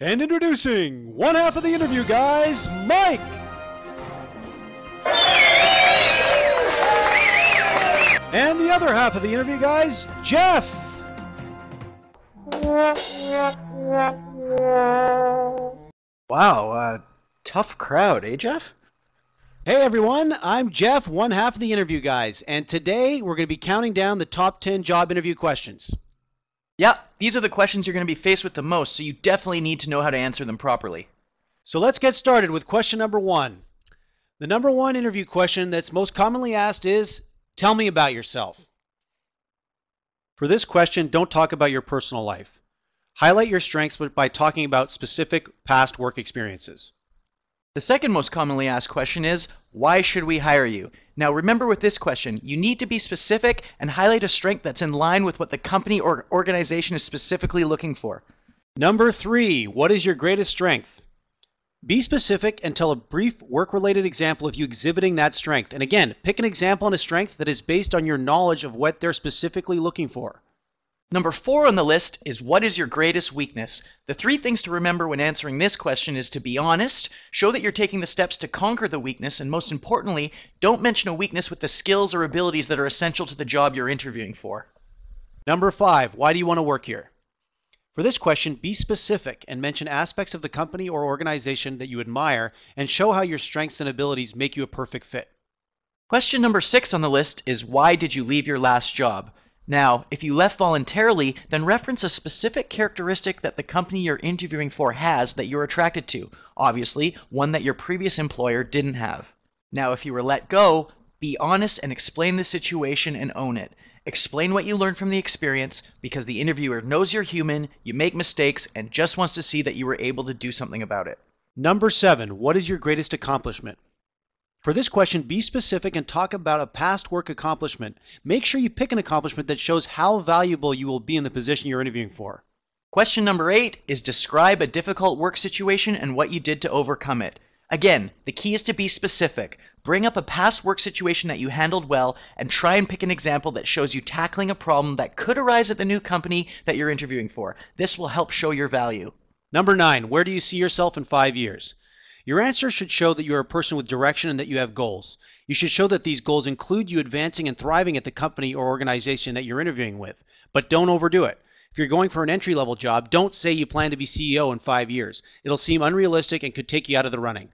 And introducing one half of the interview, guys, Mike. And the other half of the interview, guys, Jeff. Wow, tough crowd, eh, Jeff? Hey everyone, I'm Jeff, one half of the interview, guys, and today we're going to be counting down the top 10 job interview questions. Yeah, these are the questions you're going to be faced with the most, so you definitely need to know how to answer them properly. So let's get started with question number one. The number one interview question that's most commonly asked is, tell me about yourself. For this question, don't talk about your personal life. Highlight your strengths by talking about specific past work experiences. The second most commonly asked question is, why should we hire you? Now remember with this question, you need to be specific and highlight a strength that's in line with what the company or organization is specifically looking for. Number three, what is your greatest strength? Be specific and tell a brief work-related example of you exhibiting that strength. And again, pick an example on a strength that is based on your knowledge of what they're specifically looking for. Number 4 on the list is, what is your greatest weakness? The 3 things to remember when answering this question is to be honest, show that you're taking the steps to conquer the weakness, and most importantly, don't mention a weakness with the skills or abilities that are essential to the job you're interviewing for. Number 5, why do you want to work here? For this question, be specific and mention aspects of the company or organization that you admire and show how your strengths and abilities make you a perfect fit. Question number 6 on the list is, why did you leave your last job? Now, if you left voluntarily, then reference a specific characteristic that the company you're interviewing for has that you're attracted to. Obviously, one that your previous employer didn't have. Now, if you were let go, be honest and explain the situation and own it. Explain what you learned from the experience, because the interviewer knows you're human, you make mistakes, and just wants to see that you were able to do something about it. Number 7, what is your greatest accomplishment? For this question, be specific and talk about a past work accomplishment. Make sure you pick an accomplishment that shows how valuable you will be in the position you're interviewing for. Question number 8 is, describe a difficult work situation and what you did to overcome it. Again, the key is to be specific. Bring up a past work situation that you handled well and try and pick an example that shows you tackling a problem that could arise at the new company that you're interviewing for. This will help show your value. Number 9, where do you see yourself in 5 years? Your answer should show that you are a person with direction and that you have goals. You should show that these goals include you advancing and thriving at the company or organization that you're interviewing with. But don't overdo it. If you're going for an entry-level job, don't say you plan to be CEO in 5 years. It'll seem unrealistic and could take you out of the running.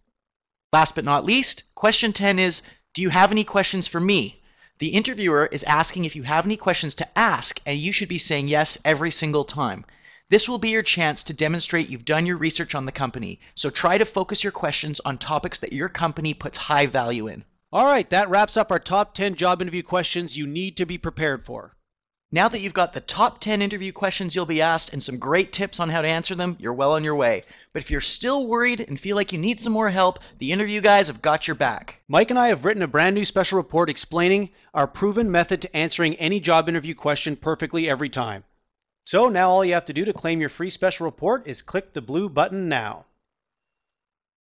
Last but not least, question 10 is, do you have any questions for me? The interviewer is asking if you have any questions to ask, and you should be saying yes every single time. This will be your chance to demonstrate you've done your research on the company, so try to focus your questions on topics that your company puts high value in. All right, that wraps up our top 10 job interview questions you need to be prepared for. Now that you've got the top 10 interview questions you'll be asked and some great tips on how to answer them, you're well on your way. But if you're still worried and feel like you need some more help, the interview guys have got your back. Mike and I have written a brand new special report explaining our proven method to answering any job interview question perfectly every time. So now all you have to do to claim your free special report is click the blue button now.